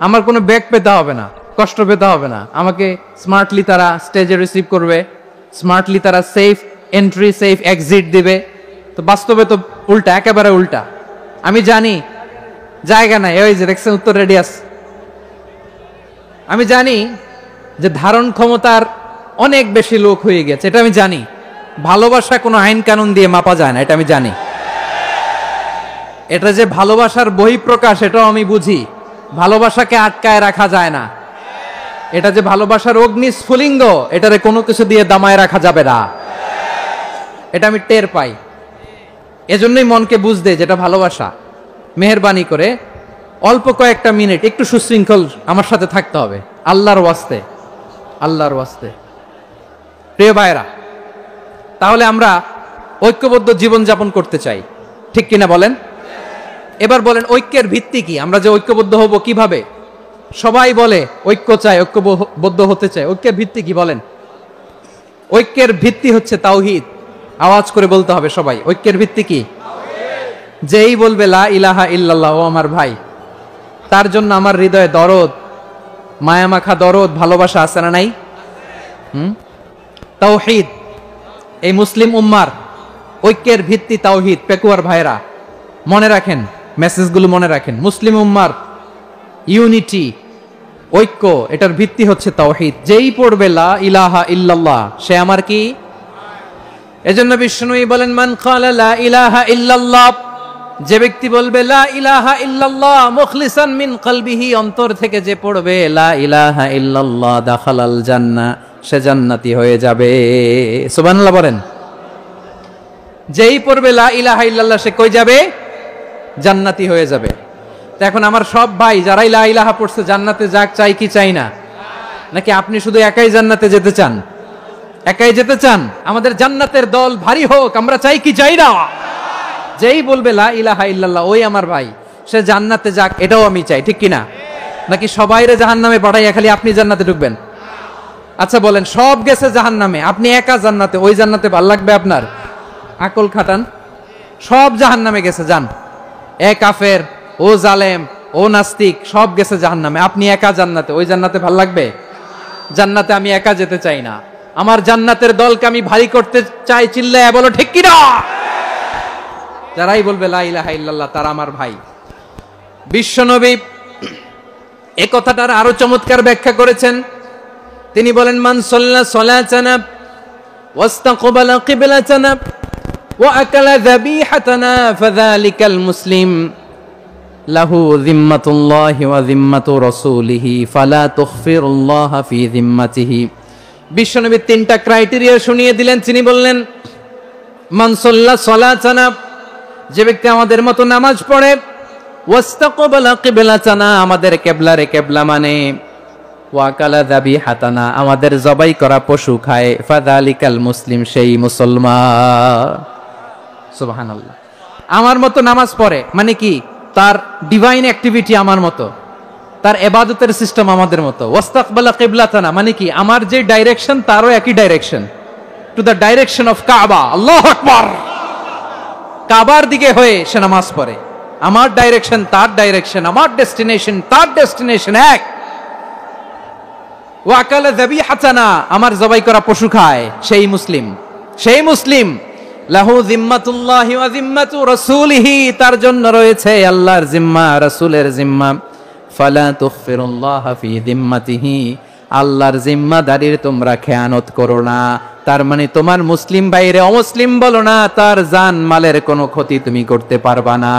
আমার কোনো ব্যাক পেতে হবে না, কষ্ট পেতে হবে না। আমাকে স্মার্টলি তারা স্টেজে রিসিভ করবে, স্মার্টলি তারা সেফ এন্ট্রি সেফ এক্সিট দিবে। তো বাস্তবে তো উল্টা, একেবারে উল্টা। আমি জানি জায়গা নাই, ওই যে দেখছেন উত্তর রেডি আছে। আমি জানি যে ধারণ ক্ষমতার অনেক বেশি লোক হয়ে গেছে, এটা আমি জানি। ভালোবাসা কোনো আইন কানুন দিয়ে মাপা যায় না, এটা আমি জানি। এটা যে ভালোবাসার বহিঃপ্রকাশ এটাও আমি বুঝি। ভালোবাসাকে আটকায় রাখা যায় না। এটা যে ভালোবাসার অগ্নিস্ফুলিঙ্গ, এটারে কোনো কিছু দিয়ে দামায় রাখা যাবে না, এটা আমি টের পাই। এজন্যই মনকে বুঝতে যেটা ভালোবাসা। মেহেরবানি করে অল্প কয়েকটা মিনিট একটু সুশৃঙ্খল আমার সাথে থাকতে হবে, আল্লাহর ওয়াস্তে, আল্লাহর ওয়াস্তে। প্রিয় ভাইরা, তাহলে আমরা ঐক্যবদ্ধ জীবনযাপন করতে চাই, ঠিক কিনা বলেন? এবার বলেন ঐক্যের ভিত্তি কি? আমরা যে ঐক্যবদ্ধ হব কিভাবে? সবাই বলে ঐক্য চাই, ঐক্যবদ্ধ হতে চাই। ঐক্যের ভিত্তি কি বলেন? ঐক্যের ভিত্তি হচ্ছে তাওহীদ। আওয়াজ করে বলতে হবে সবাই, ঐক্যের ভিত্তি কি? যেই বলবে লা ইলাহা ইল্লাল্লাহ, ও আমার ভাই, তার জন্য আমার হৃদয়ে দরদ, মায়ামাখা দরদ, ভালোবাসা আছে না নাই? তাওহীদ। এই মুসলিম উম্মার ঐক্যের ভিত্তি তাওহীদ। পেকুয়ার ভাইরা মনে রাখেন, মেসেজগুলো মনে রাখেন। মুসলিম উম্মার ইউনিটি, ঐক্য, এটার ভিত্তি হচ্ছে তাওহীদ। যেই পড়বে লা ইলাহা ইল্লাল্লাহ সে আমার কি? এজন্য বিষ্ণুই বলেন মান ক্বালা লা ইলাহা ইল্লাল্লাহ, যে ব্যক্তি বলবে লা ইলাহা ইল্লাল্লাহ মুখলিসান মিন কলবিহি, অন্তর থেকে যে পড়বে লা ইলাহা ইল্লাল্লাহ, দাখালাল জান্নাহ, সে জান্নাতি হয়ে যাবে। সুবহানাল্লাহ বলেন। যেই পড়বে লা ইলাহা ইল্লাল্লাহ সে কই যাবে? জান্নাতি হয়ে যাবে। তো এখন আমার সব ভাই যারাই লা ইলাহা পড়ছে জান্নাতে যাক, চাই কি চাই না? নাকি আপনি শুধু একাই জান্নাতে যেতে চান? একাই যেতে চান? আমাদের জান্নাতের দল ভারী হোক, আমরা চাই কি চাই না? যেই বলবে লা ইলাহা ইল্লাল্লাহ ওই আমার ভাই, সে জান্নাতে যাক, এটাও আমি চাই, ঠিক কিনা? নাকি সবাইরে জাহান্নামে পাঠাইয়া খালি আপনি জান্নাতে ঢুকবেন? আচ্ছা বলেন, সব গেছে জাহান্নামে, আপনি একা জান্নাতে, ওই জান্নাতে ভাল লাগবে আপনার? আকল খাটান। সব জাহান্নামে গেছে, যান। এ কাফের, ও জালেম, ও নাস্তিক, সব গেছে জাহান্নামে, আপনি একা জান্নাতে, ওই জান্নাতে ভাল লাগবে? জান্নাতে আমি একা যেতে চাই না, আমার জান্নাতের দলকে আমি ভারী করতে চাই। চিল্লায়া বলো ঠিক কিনা? যারাই বলবে লা ইলাহা ইল্লাল্লাহ তারা আমার ভাই। বিশ্বনবী এই কথাটার আরো চমৎকার ব্যাখ্যা করেছেন। তিনি বলেন, মান সাল্লা সালাতানা ওয়াস্তাকবালা কিবলাতানা ওয়া আকালা যাবিহাতানা ফাযালিকাল মুসলিম লাহু যিম্মাতুল্লাহি ওয়া যিম্মাতু রাসূলিহি ফালা তুখফিরুল্লাহ ফি যিম্মাতিহি। বিশ্বনবী তিনটা ক্রাইটেরিয়া শুনিয়ে দিলেন। তিনি বললেন, মান সাল্লা সালাতানা, যে ব্যক্তি আমাদের মতো নামাজ পড়ে, ওয়াস্তাকবালা কিবলাতানা, আমাদের কিবলারে কিবলা মানে, ওয়াকালা যাবিহাতানা, আমাদের জবাই করা পশু খায়, ফাযালিকাল মুসলিম, সেই মুসলমান। সুবহানাল্লাহ। আমার মতো নামাজ পড়ে মানে কি? তার ডিভাইন অ্যাক্টিভিটি আমার মতো, তার ইবাদতের সিস্টেম আমাদের মতো। ওয়াস্তাকবালা কিবলাতানা মানে কি? আমার যে ডাইরেকশন তারও একই direction, to the direction of কাবা। আল্লাহু আকবার। কাবার দিকে হয়ে সে নামাজ পড়ে, আমার ডাইরেকশন তার ডাইরেকশন, আমার ডেস্টিনেশন তার ডেস্টিনেশন এক। ওয়াকালা যাবিহাতানা, আমার জবাই করা পশু খায়, সেই মুসলিম। সেই মুসলিম। লাহু যিম্মাতুল্লাহি ওয়া যিম্মাতু রাসূলিহি, তার জন্য রয়েছে আল্লাহর জিম্মা, রাসূলের জিম্মা। ফালা তুখফিরুল্লাহ ফি যিম্মাতিহি, আল্লাহর জিম্মাদারির তোমরা খেয়ানত করো না। তার মানে তোমার মুসলিম ভাইরে অমুসলিম বলো না, তার জান মালের কোনো ক্ষতি তুমি করতে পারবা না।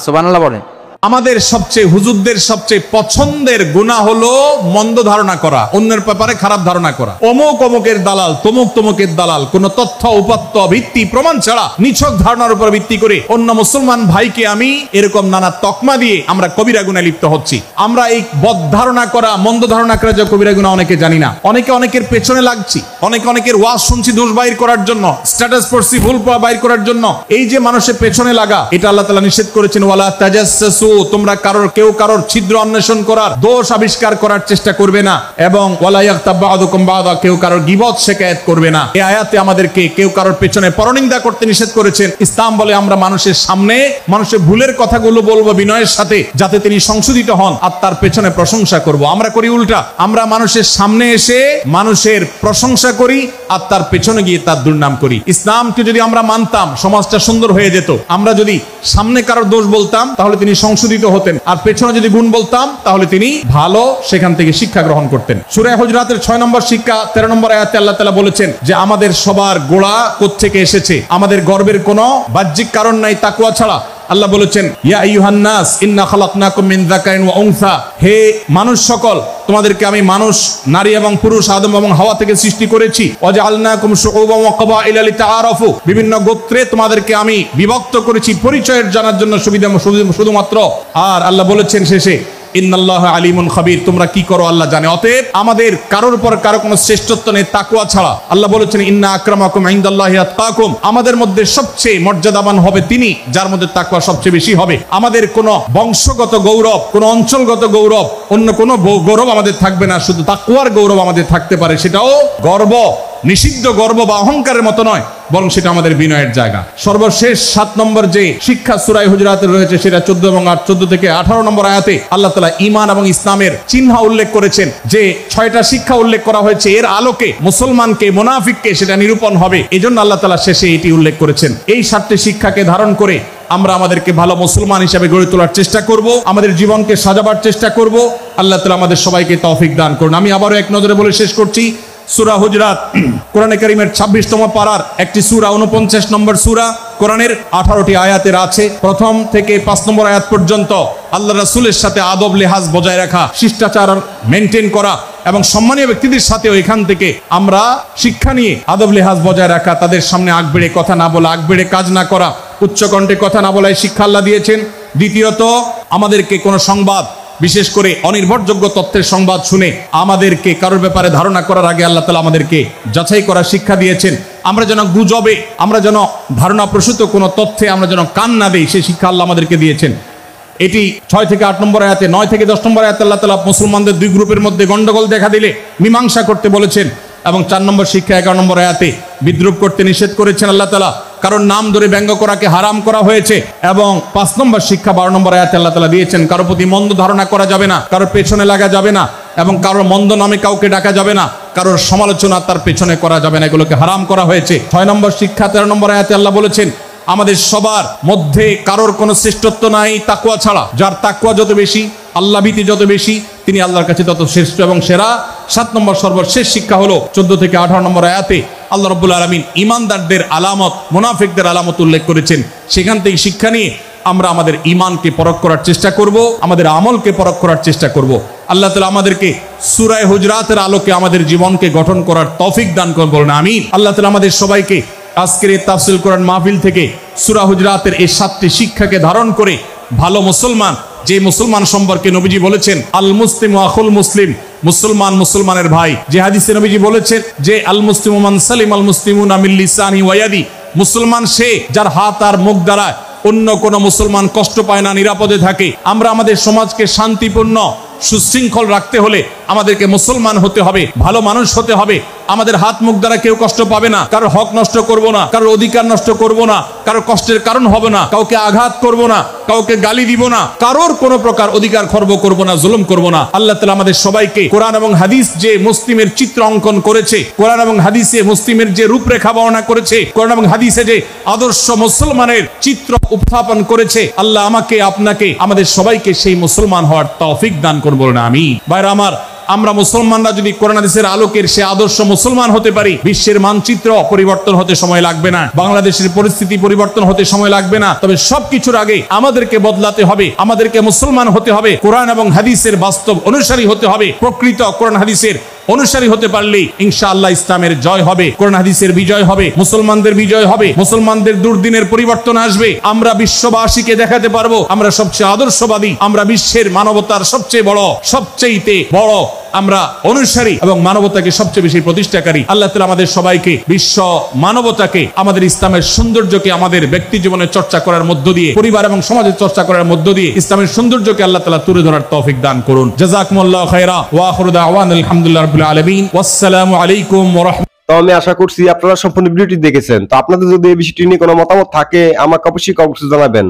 সুবহানাল্লাহ বলেন। আমাদের সবচেয়ে, হুজুরদের সবচেয়ে পছন্দের গুনাহ হলো মন্দ ধারণা করা, অন্যের ব্যাপারে খারাপ ধারণা করা। অমুক অমুকের দালাল, তমুক তমুকের দালাল, কোন তথ্য উপাত্ত ভিত্তি প্রমাণ ছাড়া নিছক ধারণার উপর ভিত্তি করে অন্য মুসলমান ভাইকে আমি এরকম নানা তকমা দিয়ে আমরা কবিরা গুনাহে লিপ্ত হচ্ছি। আমরা এই বদ ধারণা করা, মন্দ ধারণা করা যে কবিরা গুনাহ অনেকে জানি না। অনেকে অনেকের পেছনে লাগছি, অনেকের ওয়াজ শুনছি দোষ বাইর করার জন্য, স্ট্যাটাস পড়ছি ভুল বাইর করার জন্য। এই যে মানুষের পেছনে লাগা, এটা আল্লাহ তাআলা নিষেধ করেছেন, ওয়ালা তাজাসসু, তোমরা কেউ কারোর ছিদ্র অন্বেষণ করার, দোষ আবিষ্কার করার চেষ্টা করবে না, এবং ওয়ালা ইয়াগতাব বা'দুকুম বা'দা, কেউ কারোর গীবত শিকায়াত করবে না। এই আয়াতে আমাদেরকে কেউ কারোর পেছনে পরনিন্দা করতে নিষেধ করেছেন। ইসলাম বলে আমরা মানুষের সামনে মানুষের ভুলের কথাগুলো বলবো বিনয়ের সাথে, যাতে তিনি সংশোধিত হন, আর তার পেছনে প্রশংসা করব। আমরা করি উল্টা, আমরা মানুষের সামনে এসে মানুষের প্রশংসা করি আর তার পেছনে গিয়ে তার দুর্নাম করি। ইসলামকে যদি আমরা মানতাম, সমাজটা সুন্দর হয়ে যেত। আমরা যদি সামনে কারোর দোষ বলতাম তাহলে তিনি সংশোধিত হতেন, আর পেছনে যদি গুণ বলতাম তাহলে তিনি ভালো সেখান থেকে শিক্ষা গ্রহণ করতেন। সূরা হুজরাতের 6 নম্বর শিক্ষা 13 নম্বর আয়াতে আল্লাহ তাআলা বলেছেন যে আমাদের সবার গোড়া কোত্থেকে এসেছে, আমাদের গর্বের কোনো বাহ্যিক কারণ নাই তাকওয়া ছাড়া। আল্লাহ বলেছেন, ইয়া আইয়ুহান নাস ইন্না খালাকনাকুম মিন যাকারিন ওয়া উনসা, হে মানুষ সকল, তোমাদেরকে আমি মানুষ, নারী এবং পুরুষ, আদম এবং হাওয়া থেকে সৃষ্টি করেছি। ওয়াজআলনাকুম শুউবান ওয়া ক্বাবাইলা লিতাআরাফু, বিভিন্ন গোত্রে তোমাদেরকে আমি বিভক্ত করেছি পরিচয়ের জানার জন্য, সুবিধা শুধুমাত্র। আর আল্লাহ বলেছেন শেষে, ইন্নাল্লাহা আলিমুন খাবীর, তোমরা কি করো আল্লাহ জানে। অতএব আমাদের কারোর উপর কারো কোনো শ্রেষ্ঠত্ব নেই তাকওয়া ছাড়া। আল্লাহ বলেছেন, ইন্না আকরামাকুম ইনদাল্লাহি আতকাকুম, আমাদের মধ্যে সবচেয়ে মর্যাদাবান হবে তিনি যার মধ্যে তাকওয়া সবচেয়ে বেশি হবে। আমাদের কোনো বংশগত গৌরব, কোনো অঞ্চলগত গৌরব, অন্য কোনো গৌরব আমাদের থাকবে না, শুধু তাকওয়ার গৌরব আমাদের থাকতে পারে। সেটাও গর্ব, নিষিদ্ধ গর্ব বা অহংকারের মতো নয়, বরং সেটা আমাদের বিনয়ের জায়গা। সর্বশেষ 7 নম্বর যে শিক্ষা সূরা হুজুরাতে রয়েছে, সেটা 14 এবং 14 থেকে 18 নম্বর আয়াতে আল্লাহ তাআলা ঈমান এবং ইসলামের চিহ্ন উল্লেখ করেছেন। যে 6টা শিক্ষা উল্লেখ করা হয়েছে, এর আলোকে মুসলমানকে, মুনাফিককে সেটা নিরূপণ হবে। এজন্য আল্লাহ তাআলা শেষে এটি উল্লেখ করেছেন। এই 7টি শিক্ষাকে ধারণ করে আমরা আমাদেরকে ভালো মুসলমান হিসেবে গড়ে তোলার চেষ্টা করব, আমাদের জীবনকে সাজাবার চেষ্টা করব। আল্লাহ তাআলা আমাদের সবাইকে তৌফিক দান করুন। আমি আবারও এক নজরে বলে শেষ করছি, সূরা হুজরাত কোরআনে কারীমের 26তম পারার একটি সূরা, 49 নম্বর সূরা, কোরআনের 18টি আয়াতের আছে। প্রথম থেকে 5 নম্বর আয়াত পর্যন্ত আল্লাহ রাসূলের সাথে আদব লেহাজ বজায় রাখা, শিষ্টাচার মেনটেন করা এবং সম্মানীয় ব্যক্তিদের সাথেও এখান থেকে আমরা শিক্ষা নিয়ে আদব লেহাজ বজায় রাখা, তাদের সামনে আগ বেড়ে কথা না বলা, আগ বেড়ে কাজ না করা, উচ্চকণ্ঠে কথা না বলায় শিক্ষা আল্লাহ দিয়েছেন। দ্বিতীয়ত, আমাদেরকে কোনো সংবাদ বিশেষ করে অনির্ভরযোগ্য তথ্যের সংবাদ শুনে আমাদেরকে কারোর ব্যাপারে ধারণা করার আগে আল্লাহ তাআলা আমাদেরকে যাচাই করার শিক্ষা দিয়েছেন। আমরা যেন গুজবে, আমরা যেন ধারণা প্রসূত কোনো তথ্যে আমরা যেন কান না দেই, সেই শিক্ষা আল্লাহ আমাদেরকে দিয়েছেন। এটি 6 থেকে 8 নম্বর আয়াতে, 9 থেকে 10 নম্বর আয়াতে আল্লাহ তাআলা মুসলমানদের দুই গ্রুপের মধ্যে গন্ডগোল দেখা দিলে মীমাংসা করতে বলেছেন, এবং 4 নম্বর শিক্ষা 11 নম্বর আয়াতে বিদ্রুপ করতে নিষেধ করেছেন আল্লাহ তাআলা, কারণ নাম ধরে ব্যঙ্গ করাকে হারাম করা হয়েছে। এবং 5 নম্বর শিক্ষা 12 নম্বর আয়াতে আল্লাহ তাআলা দিয়েছেন, কারো প্রতি মন্দ ধারণা করা যাবে না, কারোর পেছনে লাগা যাবে না, এবং কারোর মন্দ নামে কাউকে ডাকা যাবে না, কারোর সমালোচনা তার পেছনে করা যাবে না, এগুলোকে হারাম করা হয়েছে। 6 নম্বর শিক্ষা 13 নম্বর আয়াতে আল্লাহ বলেছেন, আমাদের সবার মধ্যে কারোর কোনো শ্রেষ্ঠত্ব নাই তাকওয়া ছাড়া, যার তাকওয়া যত বেশি, আল্লাহ ভীতি যত বেশি, তিনি আল্লাহর কাছে তত শ্রেষ্ঠ এবং সেরা। 7 নম্বর সর্বশেষ শিক্ষা হলো 14 থেকে 18 নম্বর আয়াতে আল্লাহ রাব্বুল আলামিন ঈমানদারদের আলামত, মুনাফিকদের আলামত উল্লেখ করেছেন। সেখান থেকে শিক্ষা নিয়ে আমরা আমাদের ঈমানকে পরখ করার চেষ্টা করব, আমাদের আমলকে পরখ করার চেষ্টা করব। আল্লাহ তাআলা আমাদেরকে সূরা হুজরাতের আলোকে আমাদের জীবনকে গঠন করার তৌফিক দান করুন, বলুন আমিন। আল্লাহ তাআলা আমাদের সবাইকে আজকের এই তাফসীর কোরআন মাহফিল থেকে সূরা হুজরাতের এই 7টি শিক্ষাকে ধারণ করে ভালো মুসলমান, যে মুসলমান সম্পর্কে নবীজি বলেছেন আল মুসলিম আখুল মুসলিম, মুসলমান মুসলমানের ভাই, যে হাদিসে নবীজি বলেছেন যে আল মুসলিমু মান সালিম আল মুসলিমুনা মিন লিসানি ওয়া ইয়াদি, মুসলমান সে যার হাত আর মুখ দ্বারা অন্য কোন মুসলমান কষ্ট পায় না, নিরাপদে থাকে। আমরা আমাদের সমাজকে শান্তিপূর্ণ সুশৃঙ্খল রাখতে হলে আমাদেরকে মুসলমান হতে হবে, ভালো মানুষ হতে হবে। আমাদের হাত মুখ দ্বারা কেউ কষ্ট পাবে না, কারোর হক নষ্ট করব না, কারোর অধিকার নষ্ট করব না, কারোর কষ্টের কারণ হবে না, কাউকে আঘাত করব না, কাউকে গালি দিব না, কারোর কোনো প্রকার অধিকার খর্ব করব না, জুলুম করব না। আল্লাহ তাআলা আমাদের সবাইকে কোরআন এবং হাদিস যে মুসলিমের চিত্র অঙ্কন করেছে, কোরআন এবং হাদিসে মুসলিমের যে রূপরেখা বর্ণনা করেছে, কোরআন এবং হাদিসে যে আদর্শ মুসলমানের চিত্র উপস্থাপন করেছে, আল্লাহ আমাকে, আপনাকে, আমাদের সবাইকে সেই মুসলমান হওয়ার তৌফিক দান করুন, বলুন আমিন। ভাইরা আমার, আমরা মুসলমানরা যদি কোরআন হাদিসের আলোকের সে আদর্শ মুসলমান হতে পারি, বিশ্বের মানচিত্র পরিবর্তন হতে সময় লাগবে না, বাংলাদেশের পরিস্থিতি পরিবর্তন হতে সময় লাগবে না। তবে সবকিছুর আগে আমাদেরকে বদলাতে হবে, আমাদেরকে মুসলমান হতে হবে, কোরআন এবং হাদিসের বাস্তব অনুসারী হতে হবে। প্রকৃত কোরআন হাদিসের অনুসারী হতে পারলেই ইনশাআল্লাহ ইসলামের জয় হবে, কোরআন হাদিসের বিজয় হবে, মুসলমানদের বিজয় হবে, মুসলমানদের দুর্দিনের পরিবর্তন আসবে। আমরা বিশ্ববাসীকে দেখাতে পারবো আমরা সবচেয়ে আদর্শবাদী, আমরা বিশ্বের মানবতার সবচেয়ে বড়, সবচেয়ে বড় আমরা অনুসারী এবং মানবতাকে সবচেয়ে বেশি প্রতিষ্ঠাকারী। আল্লাহ তাআলা আমাদের সবাইকে বিশ্ব মানবতাকে, আমাদের ইসলামের সৌন্দর্যকে আমাদের ব্যক্তি জীবনে চর্চা করার মধ্য দিয়ে, পরিবার এবং সমাজে চর্চা করার মধ্য দিয়ে ইসলামের সৌন্দর্যকে আল্লাহ তাআলা তুলে ধরার তৌফিক দান করুন। জাযাকুমুল্লাহু খায়রা ওয়া আখিরু দাওয়ানা আলহামদুলিল্লাহি রাব্বিল আলামিন। ওয়াসসালামু আলাইকুম ওয়া রাহমাতুল্লাহ। তো আমি আশা করছি আপনারা সম্পূর্ণ ভিডিওটি দেখেছেন। তো আপনাদের যদি এই বিষয়টি নিয়ে কোনো মতামত থাকে আমাকে অবশ্যই কমেন্টে জানাবেন।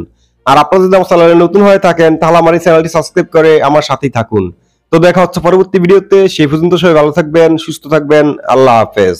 আর আপনারা যদি আমার চ্যানেলে নতুন হয়ে থাকেন তাহলে আমার এই চ্যানেলটি সাবস্ক্রাইব করে আমার সাথেই থাকুন। তো দেখা হচ্ছে পরবর্তী ভিডিওতে, সেই পর্যন্ত সবাই ভালো থাকবেন, সুস্থ থাকবেন। আল্লাহ হাফেজ।